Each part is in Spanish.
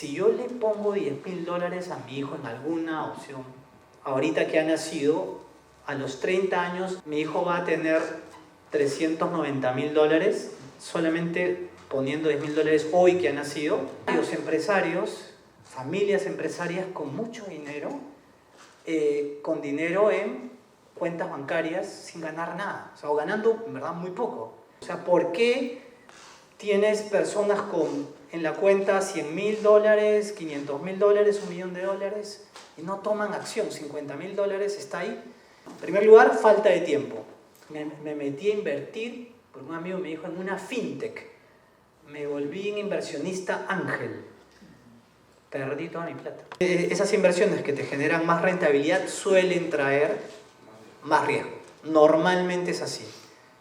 si yo le pongo $10.000 a mi hijo en alguna opción, ahorita que ha nacido, a los 30 años, mi hijo va a tener $390.000 solamente poniendo $10.000 hoy que ha nacido. Los empresarios, familias empresarias con mucho dinero, con dinero en cuentas bancarias sin ganar nada, o sea, o ganando en verdad muy poco. O sea, ¿por qué tienes personas en la cuenta $100.000, $500.000, $1.000.000 y no toman acción? $50.000 está ahí. En primer lugar, falta de tiempo. Me metí a invertir, porque un amigo me dijo, en una fintech. Me volví un inversionista ángel. Perdí toda mi plata. Esas inversiones que te generan más rentabilidad suelen traer más riesgo. Normalmente es así.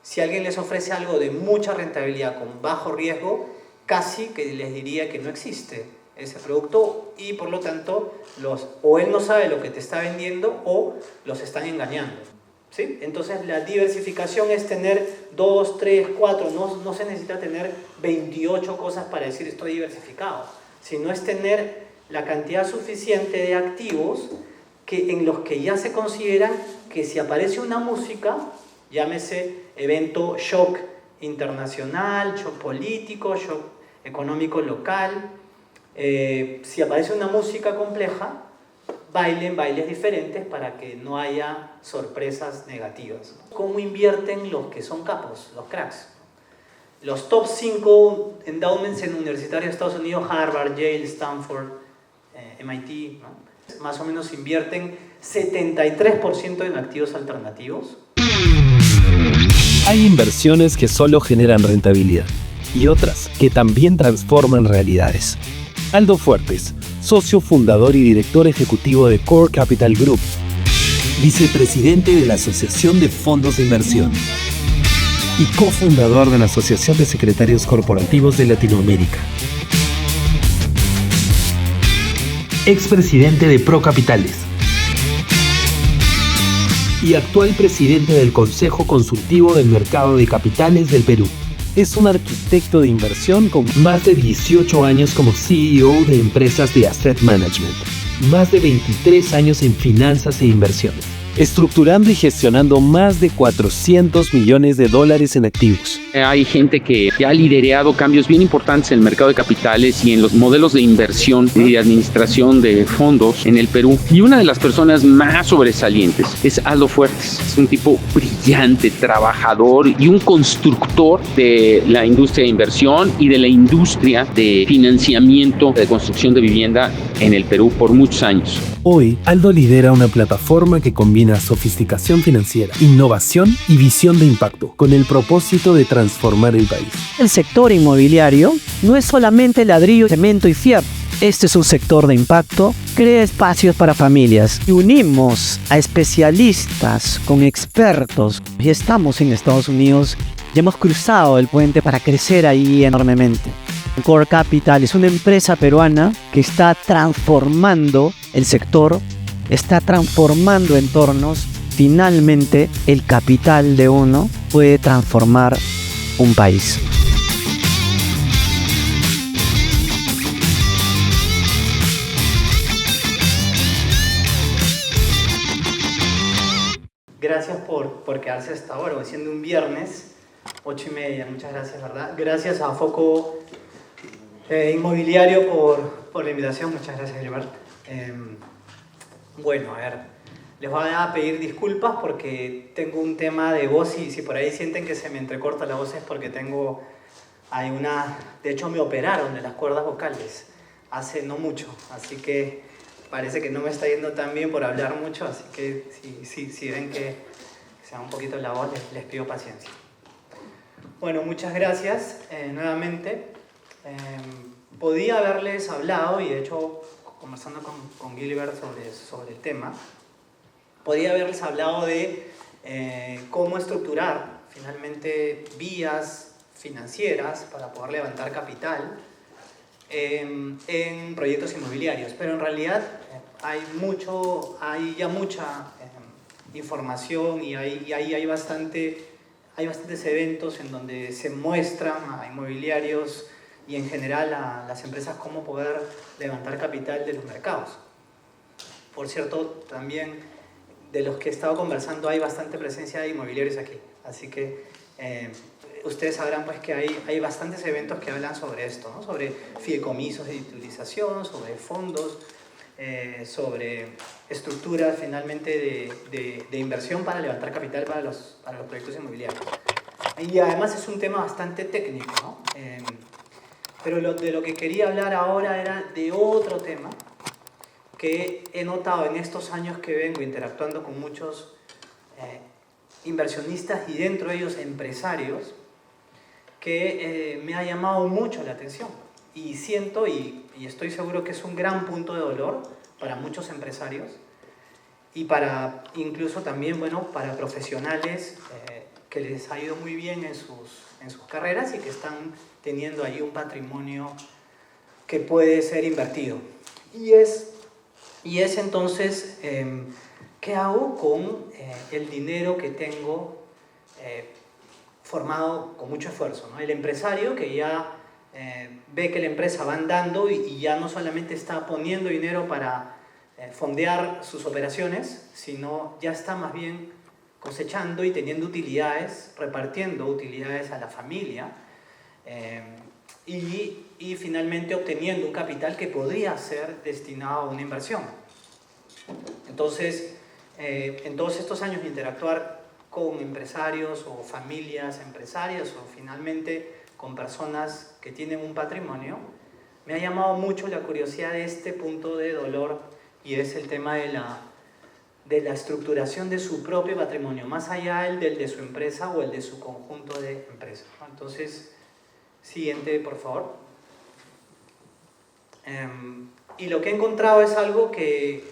Si alguien les ofrece algo de mucha rentabilidad con bajo riesgo, casi que les diría que no existe ese producto y por lo tanto o él no sabe lo que te está vendiendo o los están engañando, ¿sí? Entonces la diversificación es tener 2, 3, 4, no se necesita tener 28 cosas para decir estoy diversificado, sino es tener la cantidad suficiente de activos en los que ya se consideran que si aparece una música, llámese evento shock internacional, shock político, shock económico local, si aparece una música compleja, bailes diferentes para que no haya sorpresas negativas. ¿Cómo invierten los que son capos, los cracks? Los top 5 endowments en universitarios de Estados Unidos, Harvard, Yale, Stanford, MIT, ¿no? Más o menos invierten 73% en activos alternativos. Hay inversiones que solo generan rentabilidad y otras que también transforman realidades. Aldo Fuertes, socio fundador y director ejecutivo de Core Capital Group, vicepresidente de la Asociación de Fondos de Inversión y cofundador de la Asociación de Secretarios Corporativos de Latinoamérica. Expresidente de Procapitales y actual presidente del Consejo Consultivo del Mercado de Capitales del Perú. Es un arquitecto de inversión con más de 18 años como CEO de empresas de asset management, más de 23 años en finanzas e inversiones, estructurando y gestionando más de $400 millones en activos. Hay gente que ha liderado cambios bien importantes en el mercado de capitales y en los modelos de inversión y de administración de fondos en el Perú. Y una de las personas más sobresalientes es Aldo Fuertes. Es un tipo brillante, trabajador y un constructor de la industria de inversión y de la industria de financiamiento de construcción de vivienda en el Perú por muchos años. Hoy, Aldo lidera una plataforma que combina sofisticación financiera, innovación y visión de impacto, con el propósito de transformar el país. El sector inmobiliario no es solamente ladrillo, cemento y fierro. Este es un sector de impacto, crea espacios para familias. Y unimos a especialistas con expertos. Y estamos en Estados Unidos, ya hemos cruzado el puente para crecer ahí enormemente. Core Capital es una empresa peruana que está transformando el sector, está transformando entornos. Finalmente, el capital de uno puede transformar un país. Gracias por quedarse hasta ahora, siendo un viernes, 8:30, muchas gracias, ¿verdad? Gracias a Foco Inmobiliario por la invitación, muchas gracias, Gilbert. Bueno, a ver, les voy a pedir disculpas porque tengo un tema de voz y si por ahí sienten que se me entrecorta la voz es porque de hecho me operaron de las cuerdas vocales hace no mucho, así que parece que no me está yendo tan bien por hablar mucho, así que si ven que se va un poquito la voz, les pido paciencia. Bueno, muchas gracias nuevamente. Podía haberles hablado, y de hecho conversando con Gilbert sobre el tema, podía haberles hablado de cómo estructurar finalmente vías financieras para poder levantar capital en proyectos inmobiliarios, pero en realidad hay ya mucha información y hay bastantes eventos en donde se muestran a inmobiliarios y en general a las empresas cómo poder levantar capital de los mercados. Por cierto, también de los que he estado conversando hay bastante presencia de inmobiliarios aquí, así que ustedes sabrán pues que hay bastantes eventos que hablan sobre esto, ¿no? Sobre fideicomisos de utilización, sobre fondos, sobre estructuras finalmente de inversión para levantar capital para los proyectos inmobiliarios. Y además es un tema bastante técnico, ¿no? Pero de lo que quería hablar ahora era de otro tema que he notado en estos años que vengo interactuando con muchos inversionistas y dentro de ellos empresarios, que me ha llamado mucho la atención. Y siento y estoy seguro que es un gran punto de dolor para muchos empresarios y para incluso también, bueno, para profesionales que les ha ido muy bien en sus carreras y que están teniendo ahí un patrimonio que puede ser invertido. Y es entonces, ¿qué hago con el dinero que tengo formado con mucho esfuerzo, ¿no? El empresario que ya ve que la empresa va andando y ya no solamente está poniendo dinero para fondear sus operaciones, sino ya está más bien cosechando y teniendo utilidades, repartiendo utilidades a la familia y finalmente obteniendo un capital que podría ser destinado a una inversión. Entonces, en todos estos años de interactuar con empresarios o familias empresarias o finalmente con personas que tienen un patrimonio, me ha llamado mucho la curiosidad de este punto de dolor y es el tema de la estructuración de su propio patrimonio, más allá del de su empresa o el de su conjunto de empresas. Entonces, siguiente, por favor. Y lo que he encontrado es algo que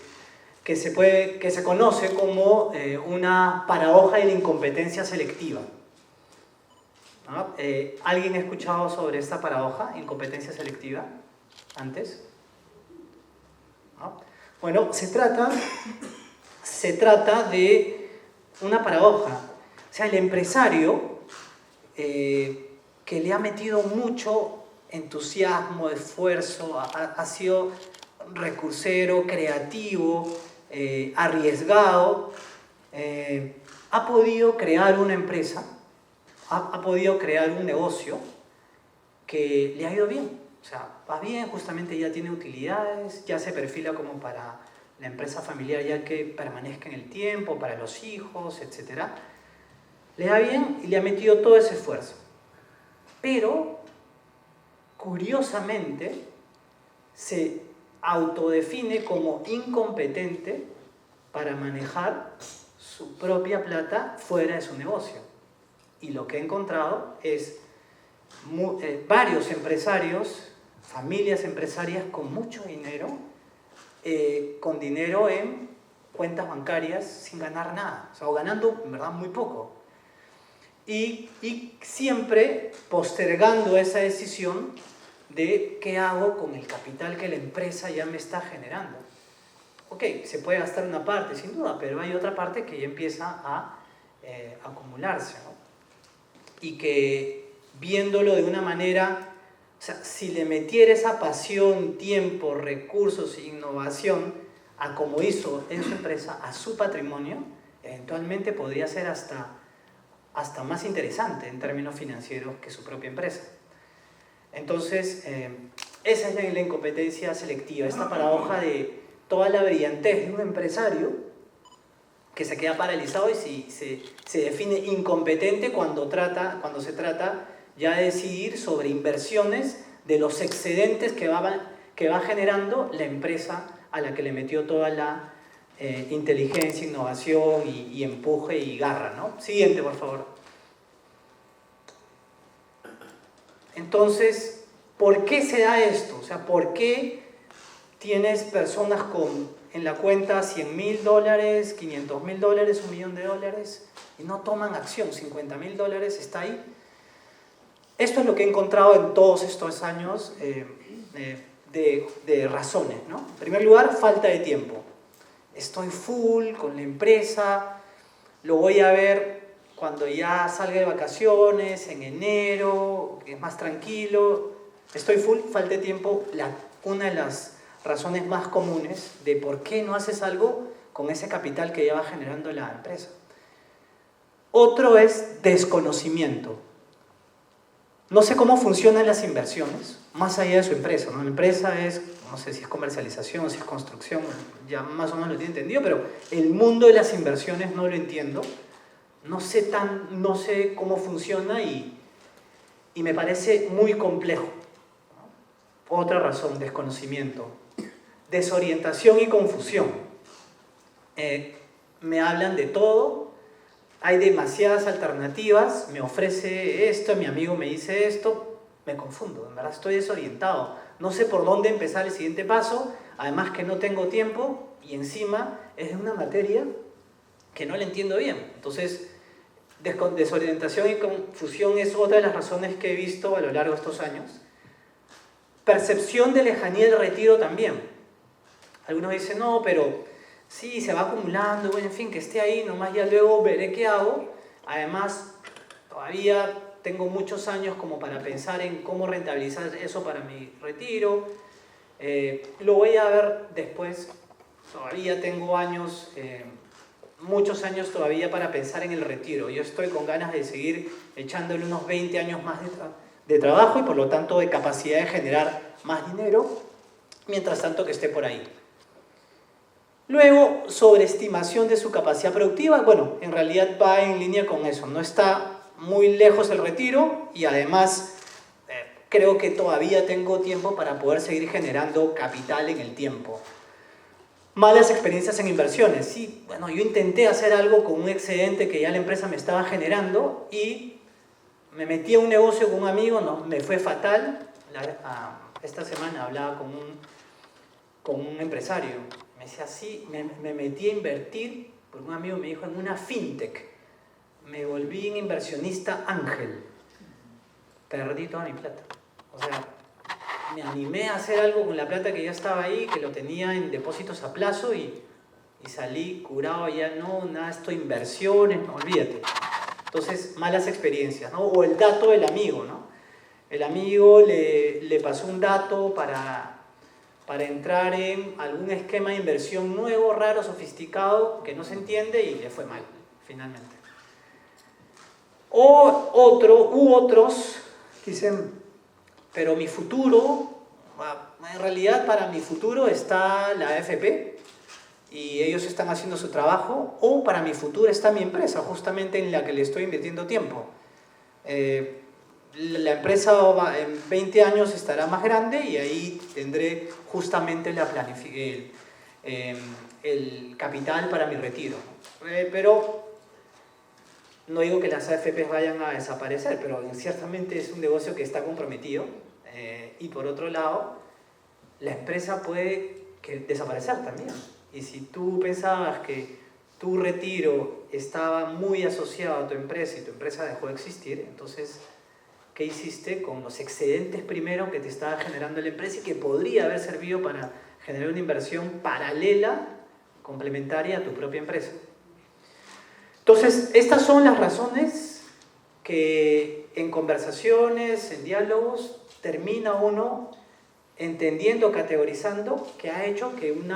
se conoce como una paradoja de la incompetencia selectiva. ¿No? ¿Alguien ha escuchado sobre esta paradoja, incompetencia selectiva, antes? ¿No? Bueno, se trata de una paradoja. O sea, el empresario que le ha metido mucho entusiasmo, esfuerzo, ha sido recursero, creativo, arriesgado, ha podido crear una empresa, ha podido crear un negocio que le ha ido bien. O sea, va bien, justamente ya tiene utilidades, ya se perfila como para la empresa familiar ya que permanezca en el tiempo, para los hijos, etc. Le va bien y le ha metido todo ese esfuerzo. Pero, curiosamente, se autodefine como incompetente para manejar su propia plata fuera de su negocio. Y lo que he encontrado es varios empresarios, familias empresarias con mucho dinero, con dinero en cuentas bancarias sin ganar nada, o sea, o ganando en verdad muy poco. Y siempre postergando esa decisión de qué hago con el capital que la empresa ya me está generando. Ok, se puede gastar una parte sin duda, pero hay otra parte que ya empieza a acumularse, ¿no? Y que viéndolo de una manera, o sea, si le metiera esa pasión, tiempo, recursos e innovación a como hizo en su empresa, a su patrimonio, eventualmente podría ser hasta más interesante en términos financieros que su propia empresa. Entonces, esa es la incompetencia selectiva, esta paradoja de toda la brillantez de un empresario que se queda paralizado y se define incompetente cuando se trata ya de decidir sobre inversiones de los excedentes que va generando la empresa a la que le metió toda la inteligencia, innovación y empuje y garra, ¿no? Siguiente, por favor. Entonces, ¿por qué se da esto? O sea, ¿por qué tienes personas en la cuenta $100,000, $500,000, $1,000,000 y no toman acción? $50,000 está ahí. Esto es lo que he encontrado en todos estos años de razones, ¿no? En primer lugar, falta de tiempo. Estoy full con la empresa, lo voy a ver cuando ya salga de vacaciones, en enero, que es más tranquilo. Estoy full, falta de tiempo. Una de las razones más comunes de por qué no haces algo con ese capital que ya va generando la empresa. Otro es desconocimiento. No sé cómo funcionan las inversiones, más allá de su empresa, ¿no? La empresa es, no sé si es comercialización, si es construcción, ya más o menos lo tiene entendido, pero el mundo de las inversiones no lo entiendo. No sé cómo funciona y me parece muy complejo. Otra razón, desconocimiento. Desorientación y confusión. Me hablan de todo, hay demasiadas alternativas, me ofrece esto, mi amigo me dice esto, me confundo, en verdad estoy desorientado. No sé por dónde empezar el siguiente paso, además que no tengo tiempo y encima es una materia que no la entiendo bien. Entonces, desorientación y confusión es otra de las razones que he visto a lo largo de estos años. Percepción de lejanía del retiro también. Algunos dicen, no, pero sí, se va acumulando, bueno, en fin, que esté ahí, nomás ya luego veré qué hago. Además, todavía tengo muchos años como para pensar en cómo rentabilizar eso para mi retiro. Lo voy a ver después. Todavía tengo años, muchos años todavía para pensar en el retiro. Yo estoy con ganas de seguir echándole unos 20 años más de trabajo y por lo tanto de capacidad de generar más dinero, mientras tanto que esté por ahí. Luego, sobreestimación de su capacidad productiva. Bueno, en realidad va en línea con eso. No está muy lejos el retiro y además creo que todavía tengo tiempo para poder seguir generando capital en el tiempo. Malas experiencias en inversiones. Sí, bueno, yo intenté hacer algo con un excedente que ya la empresa me estaba generando y me metí a un negocio con un amigo, no, me fue fatal. Esta semana hablaba con un empresario. Me decía, sí, me metí a invertir, porque un amigo me dijo, en una fintech. Me volví un inversionista ángel. Perdí toda mi plata. O sea, me animé a hacer algo con la plata que ya estaba ahí, que lo tenía en depósitos a plazo y salí curado, ya no, nada, esto inversiones, no, olvídate. Entonces, malas experiencias, ¿no? O el dato del amigo, ¿no? El amigo le pasó un dato para entrar en algún esquema de inversión nuevo, raro, sofisticado, que no se entiende y le fue mal, finalmente. Otros dicen, pero mi futuro, en realidad para mi futuro está la AFP y ellos están haciendo su trabajo, o para mi futuro está mi empresa, justamente en la que le estoy invirtiendo tiempo. La empresa en 20 años estará más grande y ahí tendré justamente el capital para mi retiro. Pero no digo que las AFPs vayan a desaparecer, pero ciertamente es un negocio que está comprometido. Y por otro lado, la empresa puede desaparecer también. Y si tú pensabas que tu retiro estaba muy asociado a tu empresa y tu empresa dejó de existir, entonces, ¿qué hiciste con los excedentes primero que te estaba generando la empresa y que podría haber servido para generar una inversión paralela, complementaria a tu propia empresa? Entonces, estas son las razones que en conversaciones, en diálogos, termina uno entendiendo, categorizando, que ha hecho que un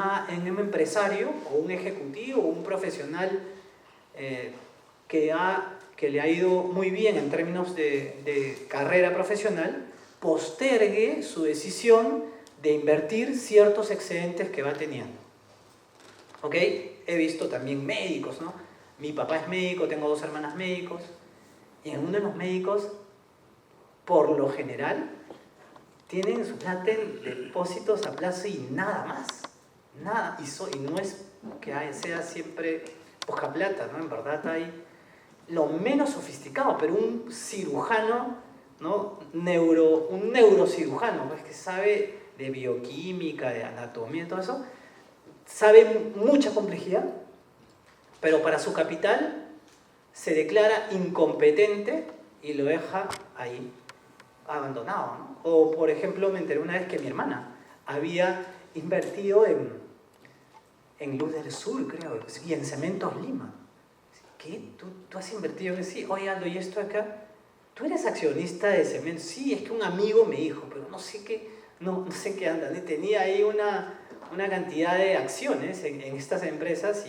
empresario o un ejecutivo o un profesional que le ha ido muy bien en términos de carrera profesional, postergue su decisión de invertir ciertos excedentes que va teniendo. ¿Ok? He visto también médicos, ¿no? Mi papá es médico, tengo 2 hermanas médicos, y en uno de los médicos, por lo general, tienen su plata en depósitos a plazo y nada más. Nada. Y no es que sea siempre poca plata, ¿no? En verdad hay lo menos sofisticado, pero un cirujano, ¿no? Un neurocirujano, pues, que sabe de bioquímica, de anatomía y todo eso, sabe mucha complejidad, pero para su capital se declara incompetente y lo deja ahí abandonado, ¿no? O, por ejemplo, me enteré una vez que mi hermana había invertido en Luz del Sur, creo, y en Cementos Lima. ¿Qué? ¿Tú has invertido en sí? Oye, Aldo, ¿y esto acá? ¿tú eres accionista de Cemento? Sí, es que un amigo me dijo, pero no sé qué, no sé qué anda. Tenía ahí una cantidad de acciones en estas empresas,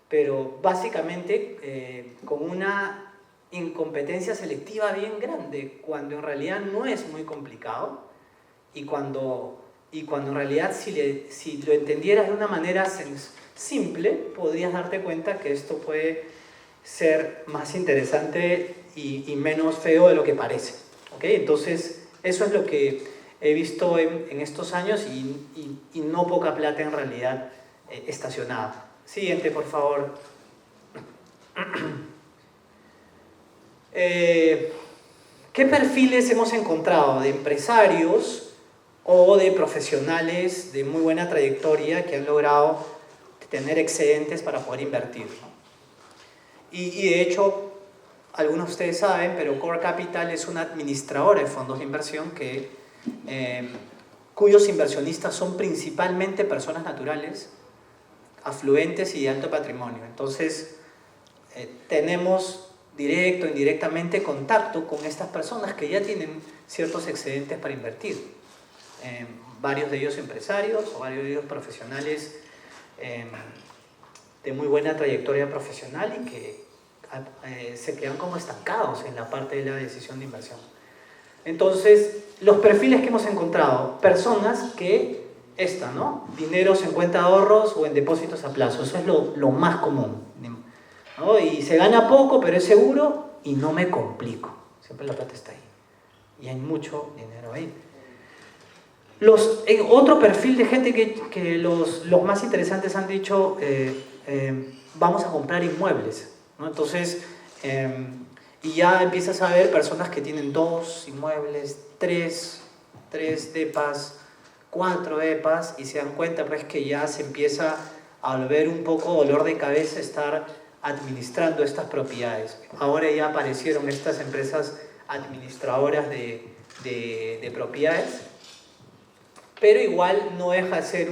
pero básicamente con una incompetencia selectiva bien grande, cuando en realidad no es muy complicado, y cuando en realidad si lo entendieras de una manera simple, podrías darte cuenta que esto puede ser más interesante y menos feo de lo que parece. ¿Okay? Entonces, eso es lo que he visto en estos años y no poca plata en realidad estacionada. Siguiente, por favor. ¿Qué perfiles hemos encontrado de empresarios o de profesionales de muy buena trayectoria que han logrado tener excedentes para poder invertir, ¿no? Y de hecho, algunos de ustedes saben, pero Core Capital es una administradora de fondos de inversión cuyos inversionistas son principalmente personas naturales, afluentes y de alto patrimonio. Entonces, tenemos directo o indirectamente contacto con estas personas que ya tienen ciertos excedentes para invertir. Varios de ellos empresarios o varios de ellos profesionales de muy buena trayectoria profesional y que se quedan como estancados en la parte de la decisión de inversión. Entonces, los perfiles que hemos encontrado, personas que ¿no? Dineros en cuenta de ahorros o en depósitos a plazo, eso es lo más común, ¿no? Y se gana poco, pero es seguro y no me complico, siempre la plata está ahí y hay mucho dinero ahí. Otro perfil de gente que los más interesantes han dicho, vamos a comprar inmuebles, ¿no? Entonces, y ya empiezas a ver personas que tienen 2 inmuebles, 3 depas, 4 depas, y se dan cuenta pues que ya se empieza a volver un poco dolor de cabeza estar administrando estas propiedades. Ahora ya aparecieron estas empresas administradoras de propiedades, pero igual no deja de ser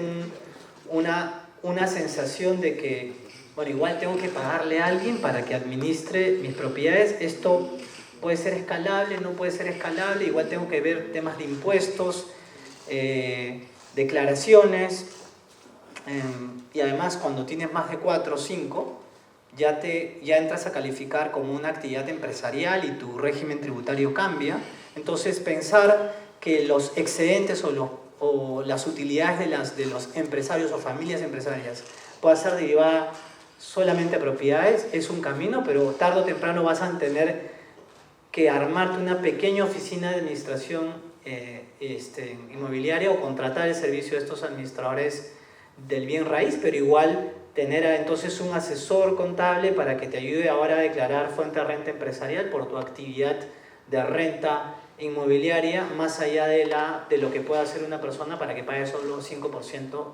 una sensación de que, bueno, igual tengo que pagarle a alguien para que administre mis propiedades. Esto puede ser escalable, no puede ser escalable, igual tengo que ver temas de impuestos, declaraciones, y además cuando tienes más de 4 o 5, ya entras a calificar como una actividad empresarial y tu régimen tributario cambia. Entonces pensar que los excedentes o las utilidades de los empresarios o familias empresarias pueda ser derivada solamente a propiedades es un camino, pero tarde o temprano vas a tener que armarte una pequeña oficina de administración inmobiliaria o contratar el servicio de estos administradores del bien raíz, pero igual tener entonces un asesor contable para que te ayude ahora a declarar fuente de renta empresarial por tu actividad de renta inmobiliaria, más allá de lo que pueda hacer una persona para que pague solo 5%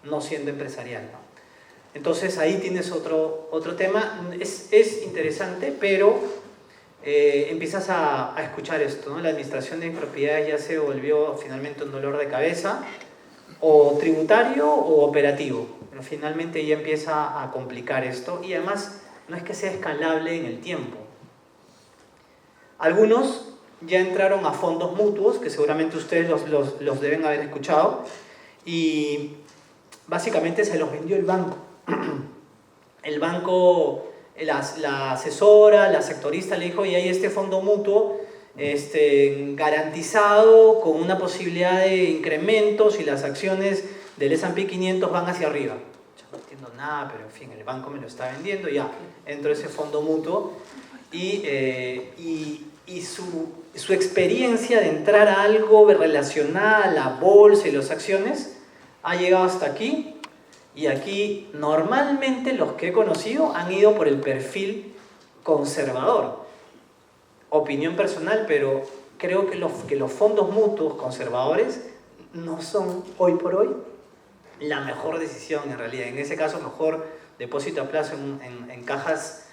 no siendo empresarial, ¿no? Entonces ahí tienes otro tema. Es interesante, pero empiezas a escuchar esto, ¿no? La administración de propiedades ya se volvió finalmente un dolor de cabeza, o tributario o operativo. Pero finalmente ya empieza a complicar esto, y además no es que sea escalable en el tiempo. Algunos ya entraron a fondos mutuos, que seguramente ustedes los deben haber escuchado, y básicamente se los vendió el banco. El banco, la asesora, la sectorista le dijo, y hay este fondo mutuo garantizado con una posibilidad de incrementos y las acciones del S&P 500 van hacia arriba. Yo no entiendo nada, pero en fin, el banco me lo está vendiendo, ya entró ese fondo mutuo y su experiencia de entrar a algo relacionado a la bolsa y las acciones ha llegado hasta aquí. Y aquí normalmente los que he conocido han ido por el perfil conservador. Opinión personal, pero creo que los fondos mutuos conservadores no son hoy por hoy la mejor decisión en realidad. En ese caso, mejor depósito a plazo en cajas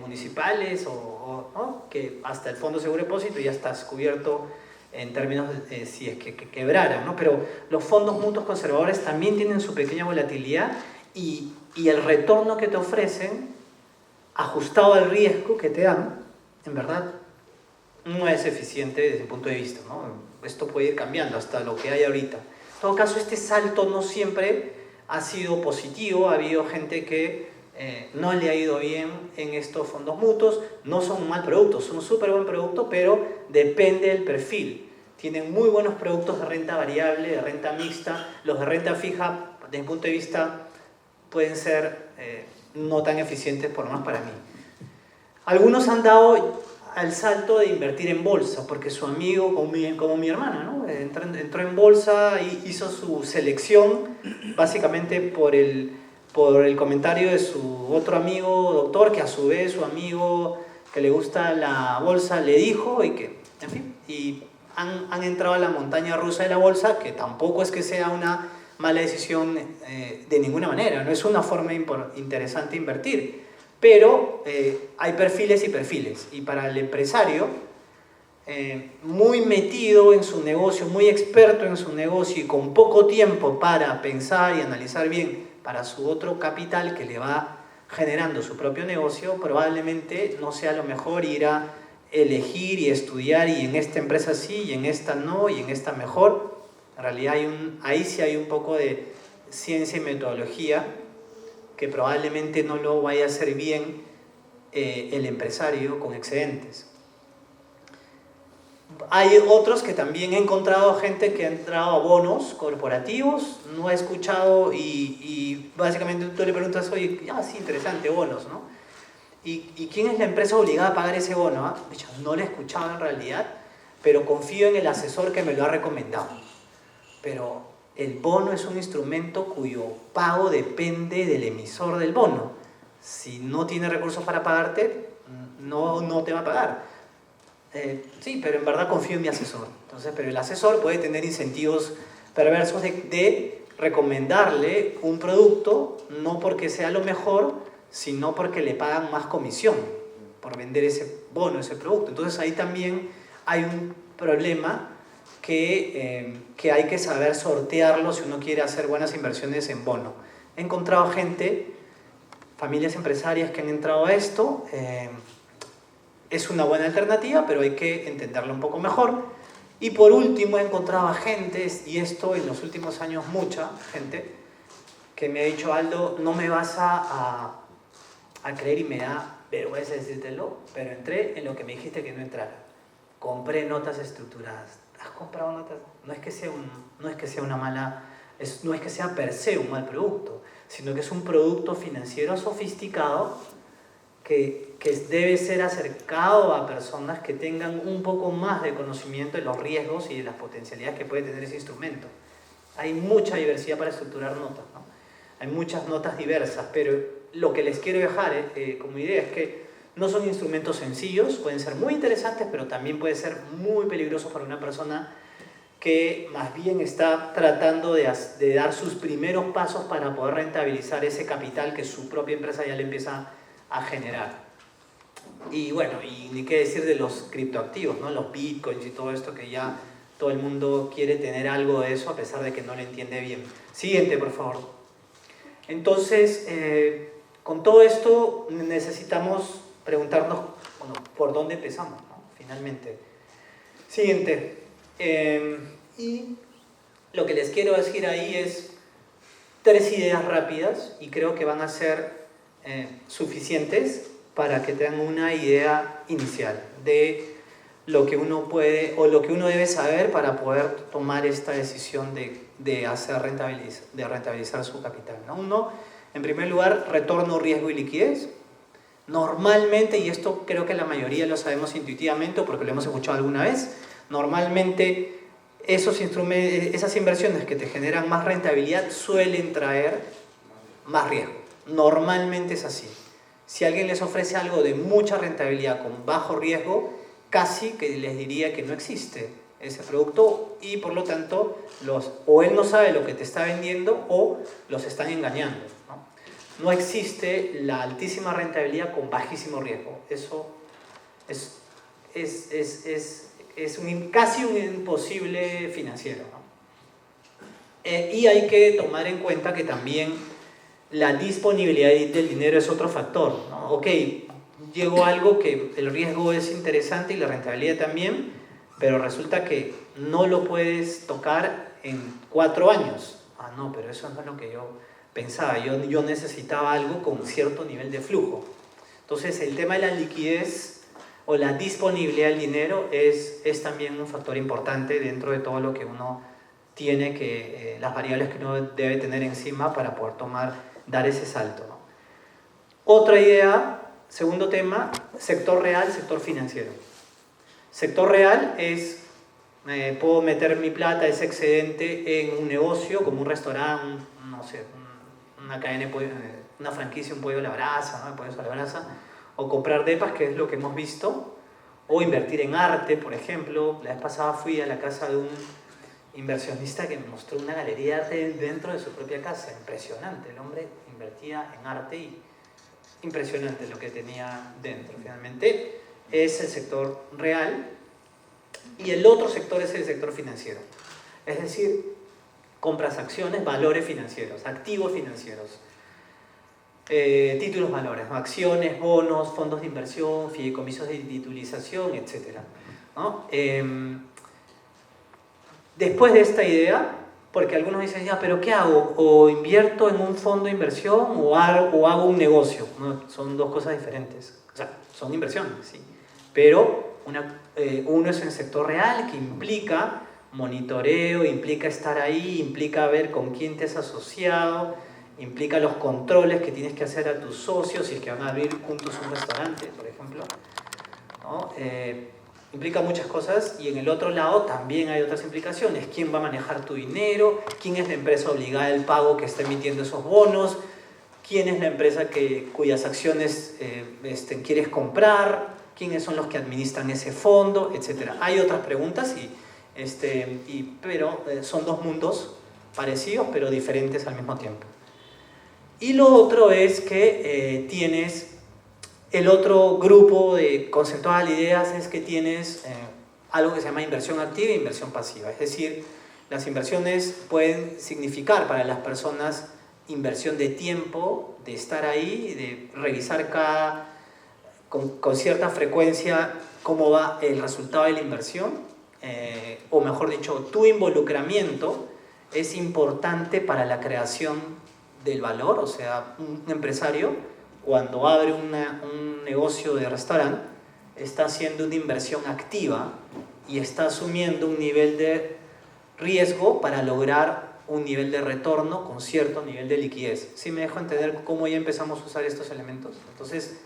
municipales ¿no? Que hasta el Fondo Seguro Depósito ya estás cubierto en términos de si es que quebraran, ¿no? Pero los fondos mutuos conservadores también tienen su pequeña volatilidad y el retorno que te ofrecen, ajustado al riesgo que te dan, en verdad no es eficiente desde mi punto de vista, ¿no? Esto puede ir cambiando hasta lo que hay ahorita. En todo caso, este salto no siempre ha sido positivo. Ha habido gente que no le ha ido bien en estos fondos mutuos. No son un mal producto, son un súper buen producto, pero depende del perfil. Tienen muy buenos productos de renta variable, de renta mixta. Los de renta fija, desde mi punto de vista, pueden ser no tan eficientes, por lo menos para mí. Algunos han dado al salto de invertir en bolsa, porque su amigo, como mi hermana, ¿no? entró en bolsa y hizo su selección básicamente por el comentario de su otro amigo doctor, que a su vez su amigo que le gusta la bolsa le dijo, y que, en fin, y han entrado a la montaña rusa de la bolsa, que tampoco es que sea una mala decisión de ninguna manera, no es una forma interesante de invertir. Pero hay perfiles y perfiles, y para el empresario muy metido en su negocio, muy experto en su negocio y con poco tiempo para pensar y analizar bien para su otro capital que le va generando su propio negocio, probablemente no sea lo mejor ir a elegir y estudiar y en esta empresa sí y en esta no y en esta mejor. En realidad ahí sí hay un poco de ciencia y metodología que probablemente no lo vaya a hacer bien el empresario con excedentes. Hay otros que también he encontrado gente que ha entrado a bonos corporativos, no he escuchado y básicamente tú le preguntas, oye, sí, interesante, bonos, ¿no? ¿Y quién es la empresa obligada a pagar ese bono? ¿Ah? No lo he escuchado en realidad, pero confío en el asesor que me lo ha recomendado. Pero el bono es un instrumento cuyo pago depende del emisor del bono. Si no tiene recursos para pagarte, no te va a pagar. Sí, pero en verdad confío en mi asesor. Entonces, pero el asesor puede tener incentivos perversos de recomendarle un producto, no porque sea lo mejor, sino porque le pagan más comisión por vender ese bono, ese producto. Entonces ahí también hay un problema que hay que saber sortearlo si uno quiere hacer buenas inversiones en bono. He encontrado familias empresarias que han entrado a esto. Es una buena alternativa, pero hay que entenderlo un poco mejor. Y por último he encontrado a gente, y esto en los últimos años mucha gente, que me ha dicho, Aldo, no me vas a creer y me da vergüenza decírtelo, pero entré en lo que me dijiste que no entrara. Compré notas estructuradas. ¿Has comprado notas? No es que sea una mala, no es que sea per se un mal producto, sino que es un producto financiero sofisticado que debe ser acercado a personas que tengan un poco más de conocimiento de los riesgos y de las potencialidades que puede tener ese instrumento. Hay mucha diversidad para estructurar notas, ¿no? Hay muchas notas diversas, pero lo que les quiero dejar como idea es que no son instrumentos sencillos, pueden ser muy interesantes, pero también pueden ser muy peligrosos para una persona que más bien está tratando de dar sus primeros pasos para poder rentabilizar ese capital que su propia empresa ya le empieza a generar. Y bueno, y ni qué decir de los criptoactivos, ¿no? Los bitcoins y todo esto, que ya todo el mundo quiere tener algo de eso a pesar de que no lo entiende bien. Siguiente, por favor. Entonces, con todo esto necesitamos preguntarnos, bueno, ¿por dónde empezamos, ¿no? Finalmente. Siguiente. Y lo que les quiero decir ahí es 3 ideas rápidas y creo que van a ser suficientes para que tengan una idea inicial de lo que uno puede o lo que uno debe saber para poder tomar esta decisión de rentabilizar su capital, ¿no? Uno, en primer lugar, retorno, riesgo y liquidez. Normalmente, y esto creo que la mayoría lo sabemos intuitivamente porque lo hemos escuchado alguna vez, normalmente esas inversiones que te generan más rentabilidad suelen traer más riesgo. Normalmente es así. Si alguien les ofrece algo de mucha rentabilidad con bajo riesgo, casi que les diría que no existe ese producto y por lo tanto o él no sabe lo que te está vendiendo o los están engañando, ¿no? No existe la altísima rentabilidad con bajísimo riesgo. Eso es casi un imposible financiero, ¿no? Y hay que tomar en cuenta que también la disponibilidad del dinero es otro factor, ¿no? Ok, llego a algo que el riesgo es interesante y la rentabilidad también, pero resulta que no lo puedes tocar en 4 años. Ah, no, pero eso no es lo que yo pensaba. Yo necesitaba algo con cierto nivel de flujo. Entonces, el tema de la liquidez o la disponibilidad del dinero es también un factor importante dentro de todo lo que uno tiene que, las variables que uno debe tener encima para poder dar ese salto, ¿no? Otra idea, segundo tema, sector real, sector financiero. Sector real es, puedo meter mi plata, ese excedente, en un negocio como un restaurante, no sé, una cadena de pollo, una franquicia, un pollo a la brasa, ¿no? Pollos a la brasa, o comprar depas, que es lo que hemos visto, o invertir en arte, por ejemplo. La vez pasada fui a la casa de un inversionista que me mostró una galería de arte dentro de su propia casa. Impresionante, el hombre invertía en arte y impresionante lo que tenía dentro. Finalmente es el sector real, y el otro sector es el sector financiero, es decir, compras acciones, valores financieros, activos financieros, títulos valores, ¿no? Acciones, bonos, fondos de inversión, fideicomisos de titulización, etc., ¿no? Después de esta idea, porque algunos dicen, ya, pero ¿qué hago? ¿O invierto en un fondo de inversión o hago un negocio? No, son dos cosas diferentes. O sea, son inversiones, sí. Pero uno es en el sector real, que implica monitoreo, implica estar ahí, implica ver con quién te has asociado, implica los controles que tienes que hacer a tus socios si es que van a abrir juntos un restaurante, por ejemplo, ¿no? Implica muchas cosas. Y en el otro lado también hay otras implicaciones. ¿Quién va a manejar tu dinero? ¿Quién es la empresa obligada al pago que está emitiendo esos bonos? ¿Quién es la empresa cuyas acciones quieres comprar? ¿Quiénes son los que administran ese fondo? Etcétera. Hay otras preguntas, pero son dos mundos parecidos pero diferentes al mismo tiempo. Y lo otro es que tienes el otro grupo conceptual de ideas, es que tienes algo que se llama inversión activa e inversión pasiva. Es decir, las inversiones pueden significar para las personas inversión de tiempo, de estar ahí, de revisar con cierta frecuencia cómo va el resultado de la inversión, o mejor dicho, tu involucramiento es importante para la creación del valor. O sea, un empresario, cuando abre un negocio de restaurante, está haciendo una inversión activa y está asumiendo un nivel de riesgo para lograr un nivel de retorno con cierto nivel de liquidez. ¿Sí me dejo entender cómo ya empezamos a usar estos elementos? Entonces,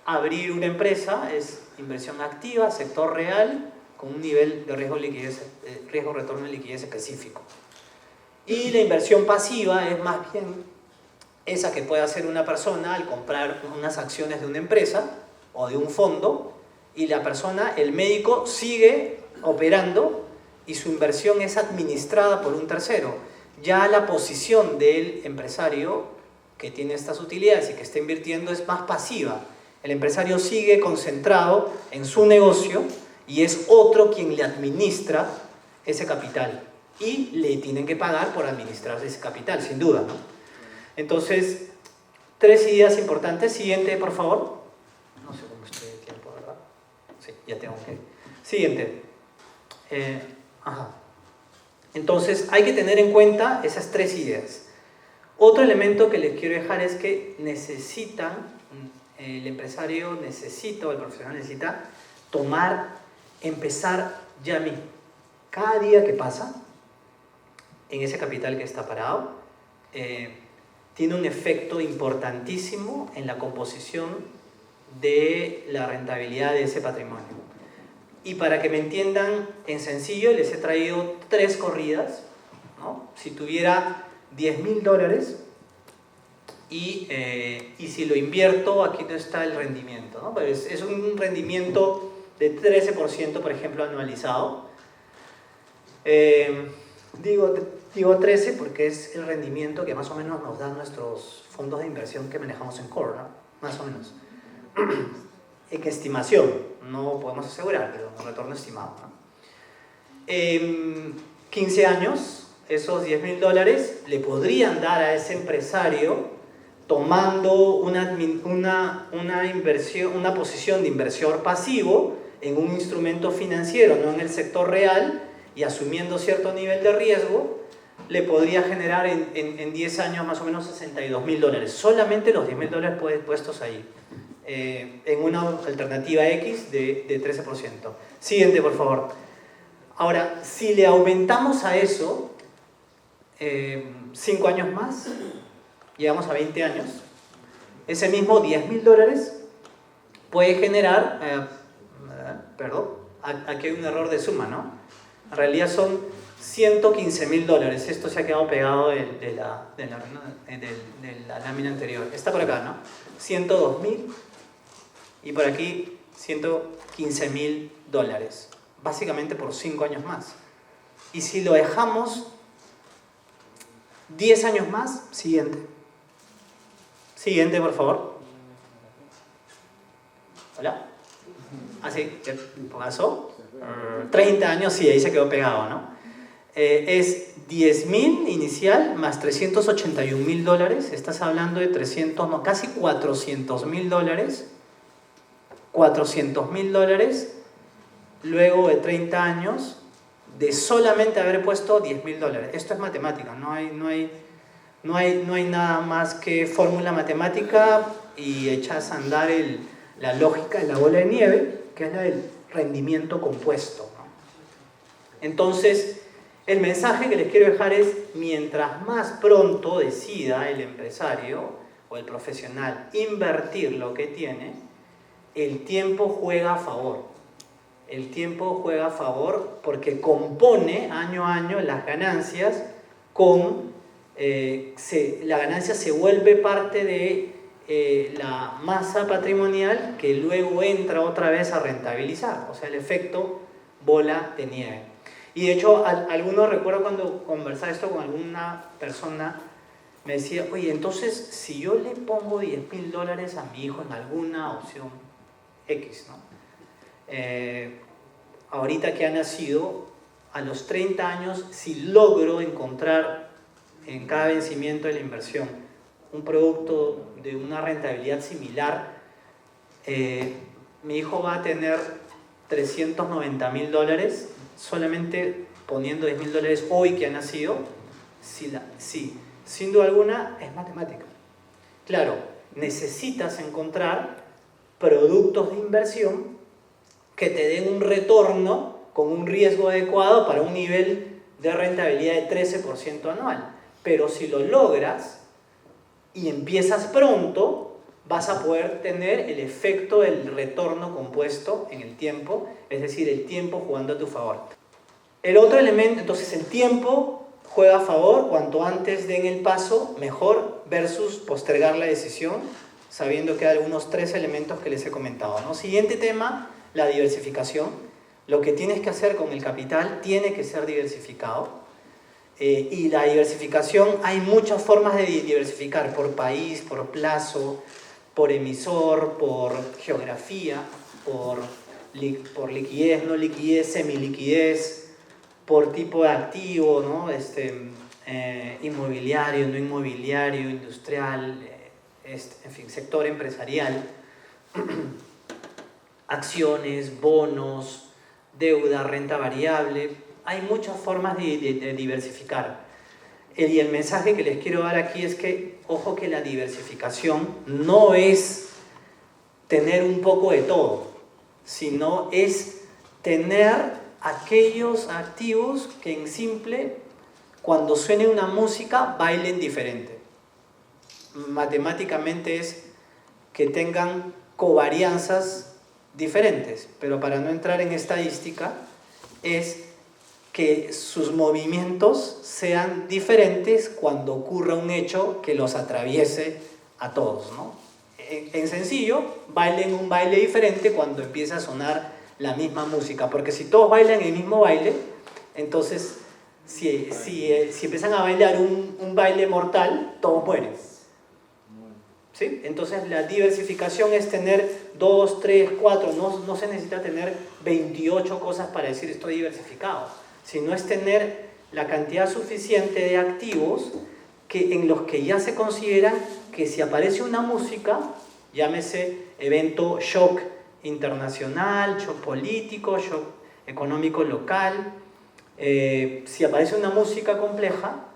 abrir una empresa es inversión activa, sector real, con un nivel de riesgo-retorno de liquidez específico. Y la inversión pasiva es más bien esa que puede hacer una persona al comprar unas acciones de una empresa o de un fondo, y la persona, el médico, sigue operando y su inversión es administrada por un tercero. Ya la posición del empresario que tiene estas utilidades y que está invirtiendo es más pasiva. El empresario sigue concentrado en su negocio y es otro quien le administra ese capital, y le tienen que pagar por administrar ese capital, sin duda, ¿no? Entonces, 3 ideas importantes. Siguiente, por favor. No sé cómo estoy de tiempo, ¿verdad? Sí, ya tengo que... Siguiente. Entonces, hay que tener en cuenta esas 3 ideas. Otro elemento que les quiero dejar es que el empresario necesita, o el profesional necesita, empezar ya mismo. Cada día que pasa, en ese capital que está parado, tiene un efecto importantísimo en la composición de la rentabilidad de ese patrimonio. Y para que me entiendan en sencillo, les he traído 3 corridas, ¿no? Si tuviera $10,000 y si lo invierto, aquí no está el rendimiento, ¿no? Pero es un rendimiento de 13%, por ejemplo, anualizado. Digo 13 porque es el rendimiento que más o menos nos dan nuestros fondos de inversión que manejamos en Core, ¿no? Más o menos. En estimación, no podemos asegurar, pero un retorno estimado, ¿no? 15 años, esos $10,000 le podrían dar a ese empresario tomando una posición de inversor pasivo en un instrumento financiero, no en el sector real, y asumiendo cierto nivel de riesgo, le podría generar en 10 años más o menos $62.000. Solamente los $10.000 puestos ahí, en una alternativa X de 13%. Siguiente, por favor. Ahora, si le aumentamos a eso 5 años más, llegamos a 20 años, ese mismo $10.000 puede generar, perdón, aquí hay un error de suma, ¿no? En realidad son $115.000. Esto se ha quedado pegado de la lámina anterior. Está por acá, ¿no? 102.000 y por aquí $115.000. Básicamente por 5 años más. Y si lo dejamos 10 años más, siguiente. Siguiente, por favor. ¿Hola? ¿Así? ¿Qué pasó? 30 años, sí, ahí se quedó pegado, ¿no? Es 10.000 inicial más $381.000. Estás hablando de 300, no, casi $400.000. $400.000 luego de 30 años de solamente haber puesto $10.000. Esto es matemática, no hay nada más que fórmula matemática y echas a andar la lógica de la bola de nieve, que es la del rendimiento compuesto, ¿no? Entonces, el mensaje que les quiero dejar es: mientras más pronto decida el empresario o el profesional invertir lo que tiene, el tiempo juega a favor. El tiempo juega a favor porque compone año a año las ganancias la ganancia se vuelve parte de la masa patrimonial que luego entra otra vez a rentabilizar, o sea, el efecto bola de nieve. Y de hecho, algunos recuerdo cuando conversaba esto con alguna persona, me decía: oye, entonces si yo le pongo $10.000 a mi hijo en alguna opción X, ¿no? Ahorita que ha nacido, a los 30 años, si logro encontrar en cada vencimiento de la inversión un producto de una rentabilidad similar, mi hijo va a tener $390.000 solamente poniendo $10.000 hoy que ha nacido. Sí, sin duda alguna es matemática. Claro, necesitas encontrar productos de inversión que te den un retorno con un riesgo adecuado para un nivel de rentabilidad de 13% anual. Pero si lo logras y empiezas pronto, vas a poder tener el efecto del retorno compuesto en el tiempo, es decir, el tiempo jugando a tu favor. El otro elemento, entonces el tiempo juega a favor, cuanto antes den el paso, mejor, versus postergar la decisión, sabiendo que hay algunos 3 elementos que les he comentado, ¿no? Siguiente tema, la diversificación. Lo que tienes que hacer con el capital tiene que ser diversificado. Y la diversificación, hay muchas formas de diversificar: por país, por plazo, por emisor, por geografía, por liquidez, no liquidez, semiliquidez, por tipo de activo, ¿no? Inmobiliario, no inmobiliario, industrial, en fin, sector empresarial, acciones, bonos, deuda, renta variable. Hay muchas formas de diversificar. Y el mensaje que les quiero dar aquí es que, ojo, que la diversificación no es tener un poco de todo, sino es tener aquellos activos que en simple, cuando suene una música, bailen diferente. Matemáticamente es que tengan covarianzas diferentes, pero para no entrar en estadística, es que sus movimientos sean diferentes cuando ocurra un hecho que los atraviese a todos, ¿no? En sencillo, bailen un baile diferente cuando empieza a sonar la misma música, porque si todos bailan el mismo baile, entonces si empiezan a bailar un baile mortal, todos mueren, ¿sí? Entonces la diversificación es tener 2, 3, 4, no se necesita tener 28 cosas para decir estoy diversificado, sino es tener la cantidad suficiente de activos en los que ya se consideran que si aparece una música, llámese evento shock internacional, shock político, shock económico local, si aparece una música compleja,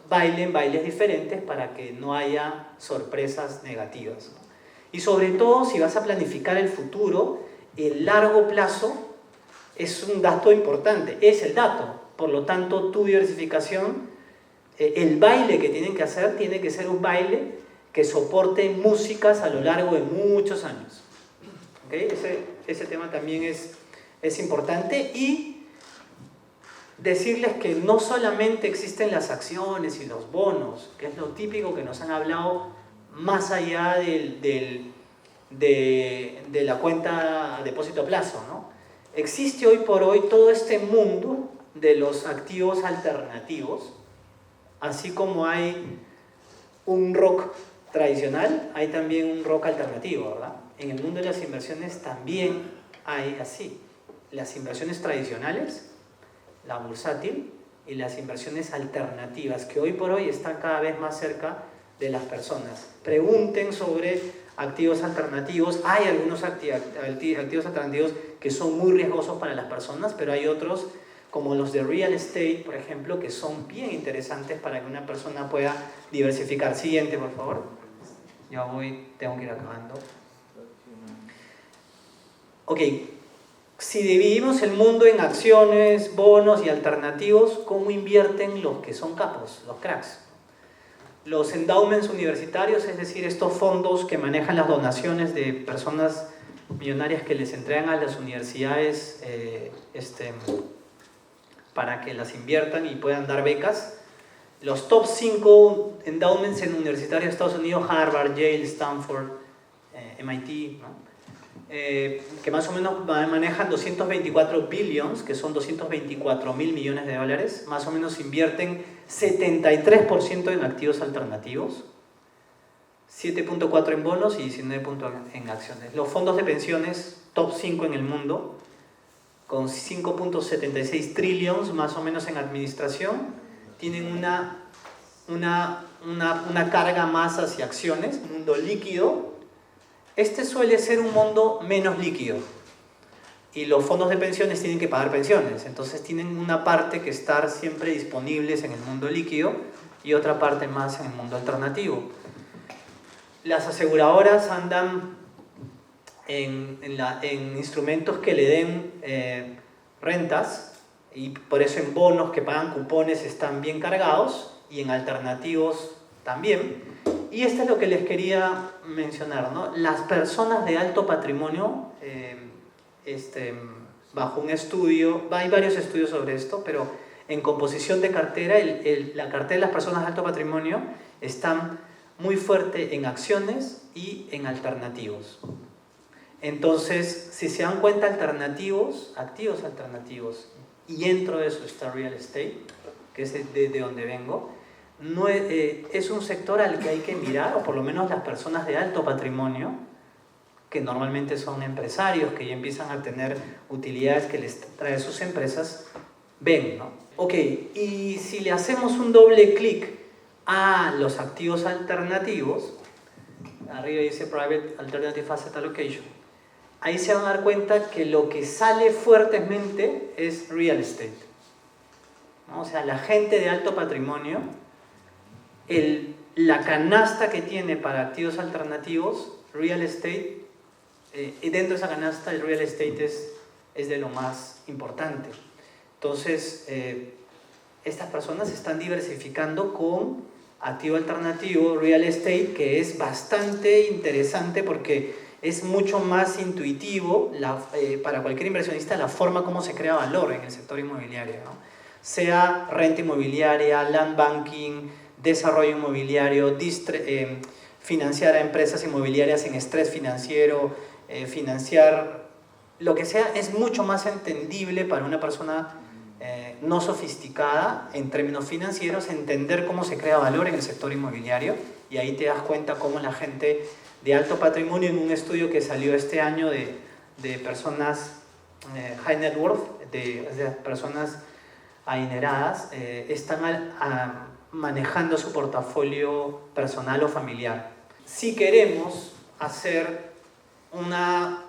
bailen bailes diferentes para que no haya sorpresas negativas, ¿no? Y sobre todo, si vas a planificar el futuro, el largo plazo es un dato importante, es el dato. Por lo tanto, tu diversificación, el baile que tienen que hacer tiene que ser un baile que soporte músicas a lo largo de muchos años. ¿Okay? Ese tema también es importante. Y decirles que no solamente existen las acciones y los bonos, que es lo típico que nos han hablado más allá de la cuenta a depósito a plazo, ¿no? Existe hoy por hoy todo este mundo de los activos alternativos, así como hay un rock tradicional, hay también un rock alternativo, ¿verdad? En el mundo de las inversiones también hay así, las inversiones tradicionales, la bursátil y las inversiones alternativas, que hoy por hoy están cada vez más cerca de las personas. Pregunten sobre activos alternativos. Hay algunos activos alternativos que son muy riesgosos para las personas, pero hay otros, como los de real estate, por ejemplo, que son bien interesantes para que una persona pueda diversificar. Siguiente, por favor. Ya tengo que ir acabando. Ok, si dividimos el mundo en acciones, bonos y alternativos, ¿cómo invierten los que son capos, los cracks? Los endowments universitarios, es decir, estos fondos que manejan las donaciones de personas millonarias que les entregan a las universidades para que las inviertan y puedan dar becas. Los top 5 endowments en universitarios de Estados Unidos, Harvard, Yale, Stanford, MIT, ¿no? Que más o menos manejan 224 billions, que son 224 mil millones de dólares, más o menos invierten 73% en activos alternativos, 7.4 en bonos y 19% en acciones. Los fondos de pensiones, top 5 en el mundo, con 5.76 trillions más o menos en administración, tienen una carga más hacia acciones, mundo líquido. Este suele ser un mundo menos líquido y los fondos de pensiones tienen que pagar pensiones, entonces tienen una parte que estar siempre disponibles en el mundo líquido y otra parte más en el mundo alternativo. Las aseguradoras andan en instrumentos que le den rentas y por eso en bonos que pagan cupones están bien cargados y en alternativos también. Y esto es lo que les quería mencionar, ¿no? Las personas de alto patrimonio, bajo un estudio, hay varios estudios sobre esto, pero en composición de cartera, la cartera de las personas de alto patrimonio están muy fuerte en acciones y en alternativos. Entonces, si se dan cuenta, activos alternativos, y dentro de eso está real estate, que es de donde vengo, no es un sector al que hay que mirar, o por lo menos las personas de alto patrimonio, que normalmente son empresarios, que ya empiezan a tener utilidades que les traen sus empresas, ven, ¿no? Ok, y si le hacemos un doble clic a los activos alternativos, arriba dice Private Alternative Asset Allocation, ahí se van a dar cuenta que lo que sale fuertemente es real estate, ¿no? O sea, la gente de alto patrimonio, la canasta que tiene para activos alternativos, real estate, y dentro de esa canasta el real estate es de lo más importante. Entonces, estas personas están diversificando con activo alternativo, real estate, que es bastante interesante porque es mucho más intuitivo para cualquier inversionista la forma como se crea valor en el sector inmobiliario, ¿no? Sea renta inmobiliaria, land banking, desarrollo inmobiliario, financiar a empresas inmobiliarias en estrés financiero, financiar lo que sea, es mucho más entendible para una persona no sofisticada en términos financieros, entender cómo se crea valor en el sector inmobiliario, y ahí te das cuenta cómo la gente de alto patrimonio, en un estudio que salió este año de personas high net worth, de personas adineradas, están manejando su portafolio personal o familiar si queremos hacer una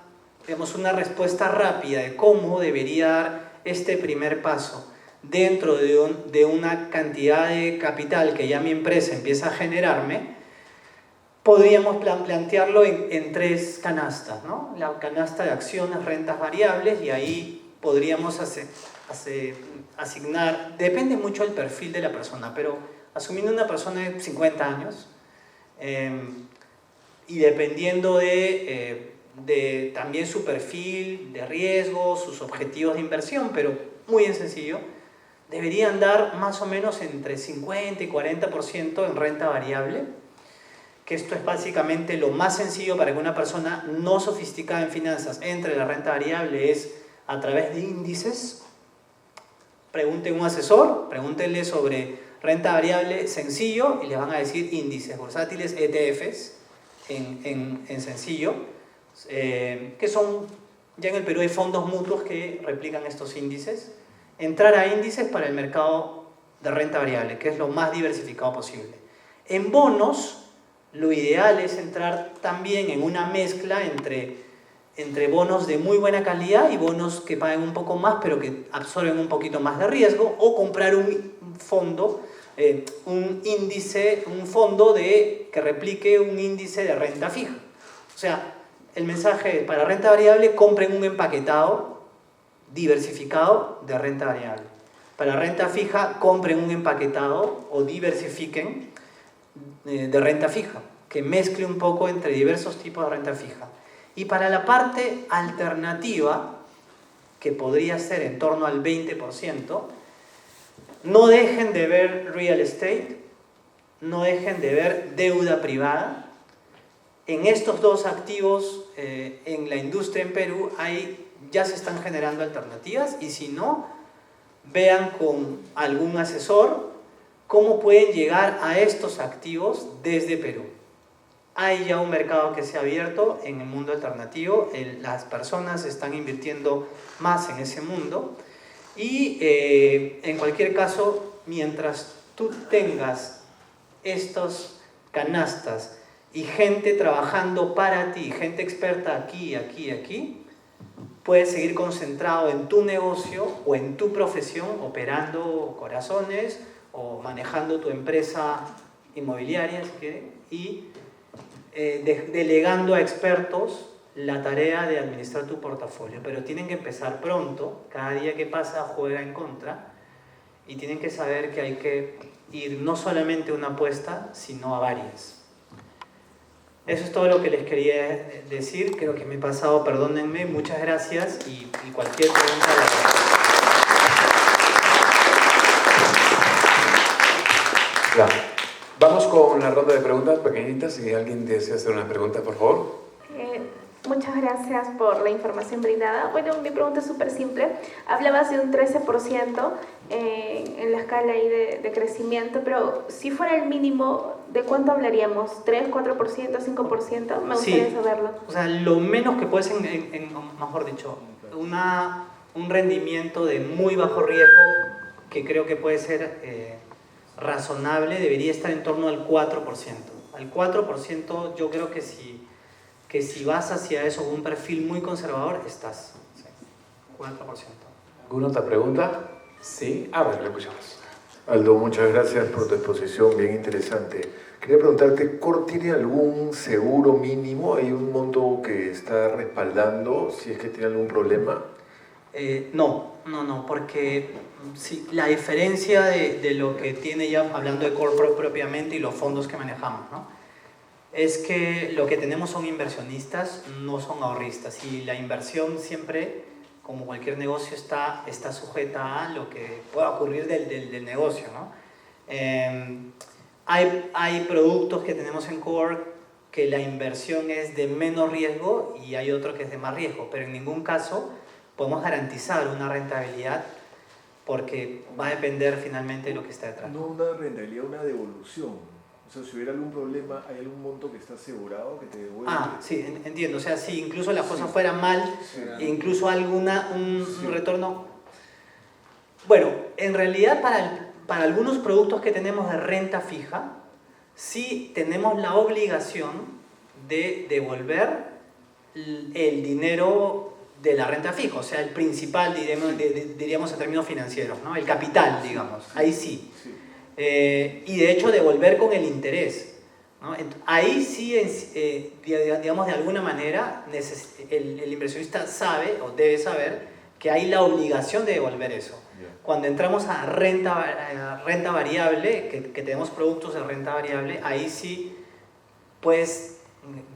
respuesta rápida de cómo debería dar este primer paso dentro de una cantidad de capital que ya mi empresa empieza a generarme, podríamos plantearlo en tres canastas, ¿no? La canasta de acciones, rentas variables, y ahí podríamos asignar, depende mucho del perfil de la persona, pero asumiendo una persona de 50 años, y dependiendo de también su perfil de riesgo, sus objetivos de inversión, pero muy en sencillo, deberían dar más o menos entre 50 y 40% en renta variable, que esto es básicamente lo más sencillo para que una persona no sofisticada en finanzas entre la renta variable, es a través de índices. Pregunten a un asesor, pregúntenle sobre renta variable sencillo y les van a decir índices bursátiles, ETFs, en sencillo, que son, ya en el Perú hay fondos mutuos que replican estos índices. Entrar a índices para el mercado de renta variable, que es lo más diversificado posible. En bonos, lo ideal es entrar también en una mezcla entre bonos de muy buena calidad y bonos que paguen un poco más pero que absorben un poquito más de riesgo, o comprar un fondo, un fondo que replique un índice de renta fija. O sea, el mensaje es, para renta variable, compren un empaquetado diversificado de renta variable. Para renta fija, compren un empaquetado o diversifiquen de renta fija, que mezcle un poco entre diversos tipos de renta fija. Y para la parte alternativa, que podría ser en torno al 20%, no dejen de ver real estate, no dejen de ver deuda privada. En estos dos activos, en la industria en Perú, ya se están generando alternativas, y si no, vean con algún asesor cómo pueden llegar a estos activos desde Perú. Hay ya un mercado que se ha abierto en el mundo alternativo, las personas están invirtiendo más en ese mundo, y en cualquier caso, mientras tú tengas estos canastas y gente trabajando para ti, gente experta aquí, puedes seguir concentrado en tu negocio o en tu profesión, operando corazones o manejando tu empresa inmobiliaria, si quieres, y delegando a expertos la tarea de administrar tu portafolio. Pero tienen que empezar pronto, cada día que pasa juega en contra, y tienen que saber que hay que ir no solamente a una apuesta, sino a varias. Eso es todo lo que les quería decir. Creo que me he pasado, perdónenme. Muchas gracias, y cualquier pregunta Ya. Vamos con la ronda de preguntas pequeñitas. Si alguien desea hacer una pregunta, por favor. Muchas gracias por la información brindada. Bueno, mi pregunta es súper simple. Hablabas de un 13% en la escala ahí de crecimiento, pero si fuera el mínimo, ¿de cuánto hablaríamos? ¿3, 4%, 5%? Me gustaría saberlo. O sea, lo menos que puede ser, mejor dicho, un rendimiento de muy bajo riesgo, que creo que puede ser razonable, debería estar en torno al 4%. Al 4% yo creo que si vas hacia eso con un perfil muy conservador, estás. Sí, 4%. ¿Alguna otra pregunta? Sí. A ver, le escuchamos. Aldo, muchas gracias por tu exposición, bien interesante. Quería preguntarte, ¿Core tiene algún seguro mínimo? ¿Hay un monto que está respaldando si es que tiene algún problema? No, porque sí, la diferencia de lo que tiene, ya hablando de Core propiamente y los fondos que manejamos, ¿no?, es que lo que tenemos son inversionistas, no son ahorristas, y la inversión siempre, como cualquier negocio, está sujeta a lo que pueda ocurrir del negocio, ¿no? Hay productos que tenemos en Core que la inversión es de menos riesgo y hay otro que es de más riesgo, pero en ningún caso podemos garantizar una rentabilidad, porque va a depender finalmente de lo que está detrás. No una rentabilidad, una devolución. O sea, si hubiera algún problema, ¿hay algún monto que está asegurado que te devuelve? Sí, entiendo. O sea, si incluso las cosas fueran mal, incluso un retorno... Bueno, en realidad para algunos productos que tenemos de renta fija, sí tenemos la obligación de devolver el dinero de la renta fija, o sea, el principal, diríamos en términos financieros, ¿no? El capital, digamos, ahí sí. Y de hecho devolver con el interés, ¿no? Ahí sí, digamos, de alguna manera, el inversionista sabe o debe saber que hay la obligación de devolver eso. Cuando entramos a renta variable, que tenemos productos de renta variable, ahí sí puedes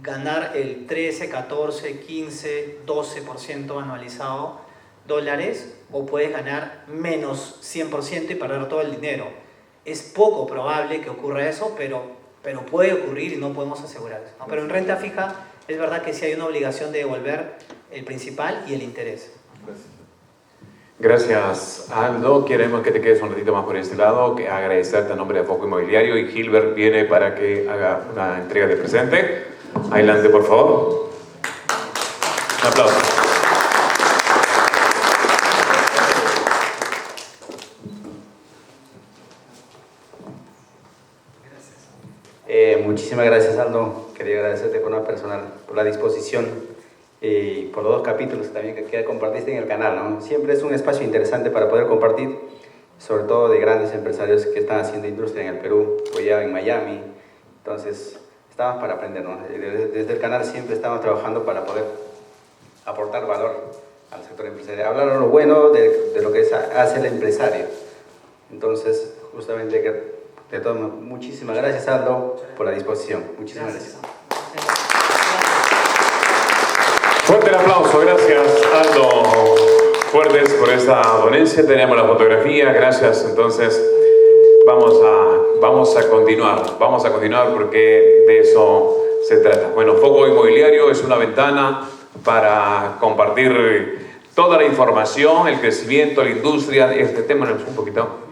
ganar el 13, 14, 15, 12% anualizado dólares, o puedes ganar menos 100% y perder todo el dinero. Es poco probable que ocurra eso, pero puede ocurrir y no podemos asegurar eso, ¿no? Pero en renta fija es verdad que sí hay una obligación de devolver el principal y el interés. Gracias, Aldo. Queremos que te quedes un ratito más por este lado, que agradecerte a nombre de Foco Inmobiliario, y Gilbert viene para que haga una entrega de presente. Adelante, por favor. Un aplauso. Muchísimas gracias, Aldo. Quería agradecerte por una personal, por la disposición y por los 2 capítulos también que compartiste en el canal, ¿no? Siempre es un espacio interesante para poder compartir, sobre todo de grandes empresarios que están haciendo industria en el Perú o ya en Miami. Entonces, estamos para aprender, ¿no? Desde el canal siempre estamos trabajando para poder aportar valor al sector empresarial, hablar lo bueno de lo que hace el empresario. Entonces, justamente, de todo, muchísimas gracias, Aldo, por la disposición. Muchísimas gracias. Fuerte el aplauso, gracias, Aldo Fuertes, por esta ponencia. Tenemos la fotografía, gracias. Entonces, vamos a continuar porque de eso se trata. Bueno, Foco Inmobiliario es una ventana para compartir toda la información, el crecimiento, la industria. Este tema es un poquito